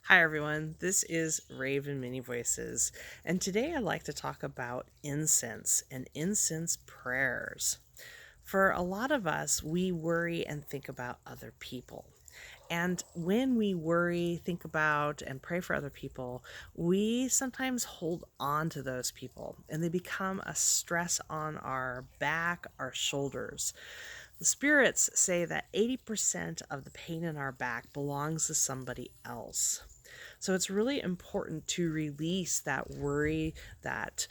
Hi everyone, this is Raven Mini Voices, and today I'd like to talk about incense and incense prayers. For a lot of us, we worry and think about other people. And when we worry, think about, and pray for other people, we sometimes hold on to those people and they become a stress on our back, our shoulders. The spirits say that 80% of the pain in our back belongs to somebody else. So it's really important to release that worry, that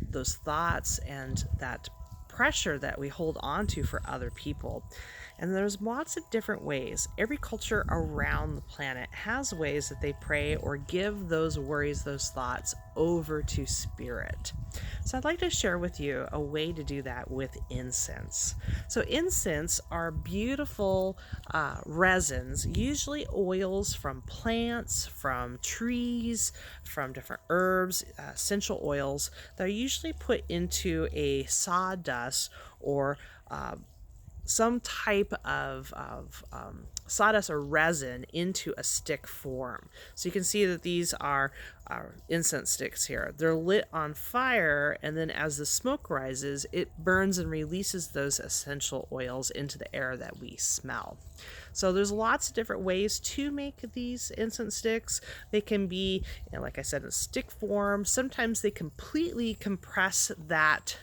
those thoughts, and that pressure that we hold on to for other people. And there's lots of different ways. Every culture around the planet has ways that they pray or give those worries, those thoughts over to spirit. So I'd like to share with you a way to do that with incense. So incense are beautiful resins, usually oils from plants, from trees, from different herbs, essential oils that are usually put into a sawdust or some type of sawdust or resin into a stick form. So you can see that these are incense sticks here. They're lit on fire, and then as the smoke rises, it burns and releases those essential oils into the air that we smell. So there's lots of different ways to make these incense sticks. They can be, like I said, in stick form. Sometimes they completely compress that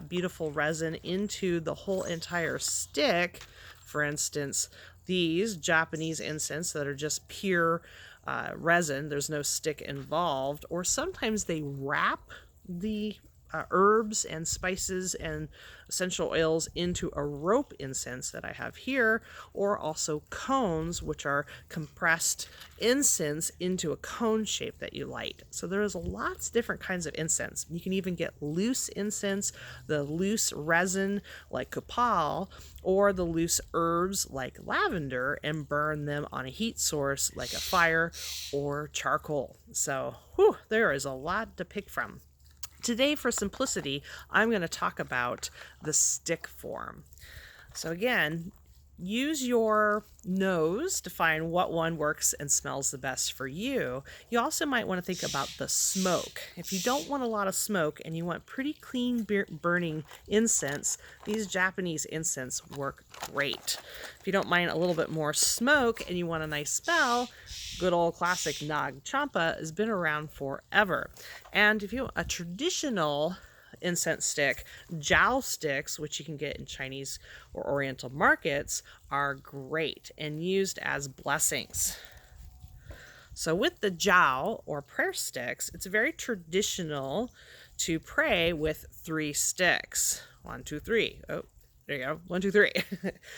beautiful resin into the whole entire stick. For instance, these Japanese incense that are just pure resin, there's no stick involved, or sometimes they wrap the herbs and spices and essential oils into a rope incense that I have here, or also cones, which are compressed incense into a cone shape that you light. So there's lots of different kinds of incense. You can even get loose incense, the loose resin like copal, or the loose herbs like lavender, and burn them on a heat source like a fire or charcoal. So there is a lot to pick from. Today, for simplicity, I'm going to talk about the stick form. So again, use your nose to find what one works and smells the best for you. You also might want to think about the smoke. If you don't want a lot of smoke and you want pretty clean burning incense, these Japanese incense work great. If you don't mind a little bit more smoke and you want a nice smell, good old classic Nag Champa has been around forever. And if you want a traditional incense stick, jowl sticks, which you can get in Chinese or Oriental markets, are great and used as blessings. So with the jowl or prayer sticks, it's very traditional to pray with 3 sticks. 1, 2, 3. Oh, there you go. 1, 2, 3.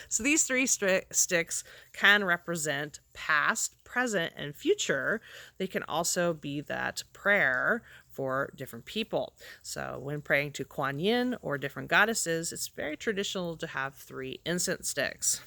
So these 3 sticks can represent past, present, and future. They can also be that prayer for different people. So when praying to Kuan Yin or different goddesses, it's very traditional to have 3 incense sticks.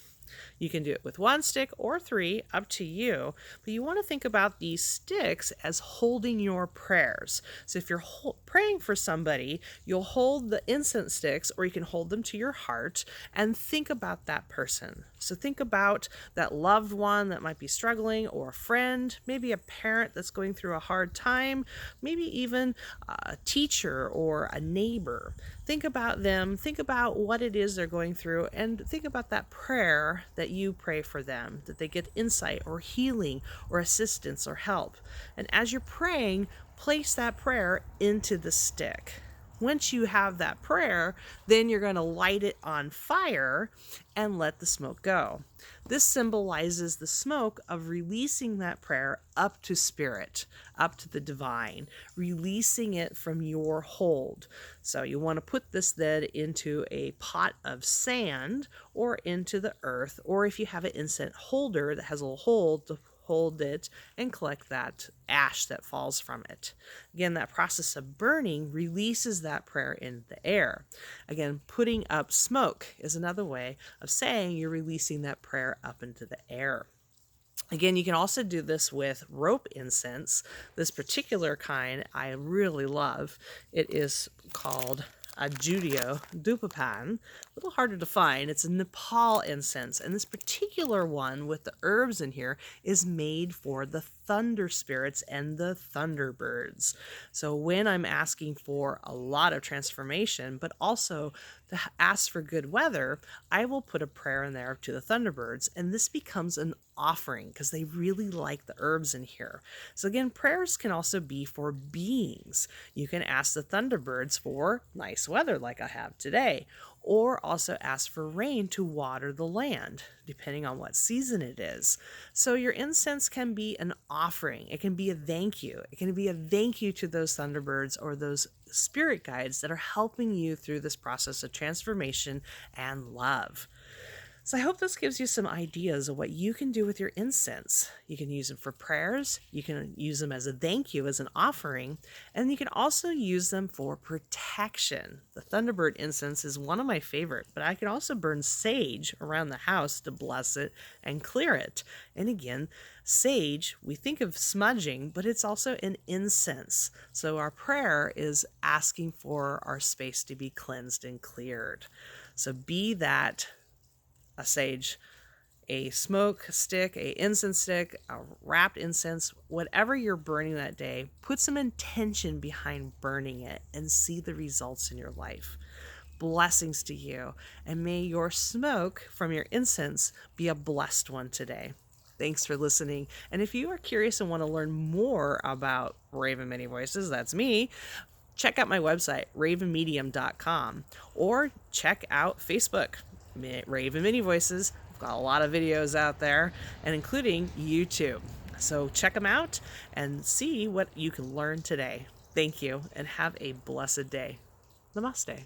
You can do it with 1 stick or 3, up to you, but you want to think about these sticks as holding your prayers. So if you're praying for somebody, you'll hold the incense sticks, or you can hold them to your heart and think about that person. So think about that loved one that might be struggling, or a friend, maybe a parent that's going through a hard time, maybe even a teacher or a neighbor. Think about them, think about what it is they're going through, and think about that prayer that you pray for them, that they get insight or healing or assistance or help. And as you're praying, place that prayer into the stick. Once you have that prayer, then you're going to light it on fire and let the smoke go. This symbolizes the smoke of releasing that prayer up to spirit, up to the divine, releasing it from your hold. So you want to put this then into a pot of sand or into the earth, or if you have an incense holder that has a little hole to hold it and collect that ash that falls from it. Again, that process of burning releases that prayer in the air. Again, putting up smoke is another way of saying you're releasing that prayer up into the air. Again, you can also do this with rope incense. This particular kind I really love. It is called a Judio Dupapan. A little harder to find. It's a Nepal incense, and this particular one with the herbs in here is made for the thunder spirits and the thunderbirds. So when I'm asking for a lot of transformation, but also to ask for good weather, I will put a prayer in there to the thunderbirds, and this becomes an offering because they really like the herbs in here. So again, prayers can also be for beings. You can ask the thunderbirds for nice weather like I have today, or also ask for rain to water the land, depending on what season it is. So your incense can be an offering. It can be a thank you. It can be a thank you to those thunderbirds or those spirit guides that are helping you through this process of transformation and love. So I hope this gives you some ideas of what you can do with your incense. You can use them for prayers, you can use them as a thank you, as an offering, and you can also use them for protection. The Thunderbird incense is one of my favorite, but I can also burn sage around the house to bless it and clear it. And again, sage, we think of smudging, but it's also an incense. So our prayer is asking for our space to be cleansed and cleared. So be that a sage, a smoke stick, a incense stick, a wrapped incense, whatever you're burning that day, put some intention behind burning it and see the results in your life. Blessings to you, and may your smoke from your incense be a blessed one today. Thanks for listening. And if you are curious and want to learn more about Raven Many Voices, that's me, check out my website, ravenmedium.com, or check out Facebook, Raven Many Voices. I've got a lot of videos out there, and including YouTube. So check them out and see what you can learn today. Thank you, and have a blessed day. Namaste.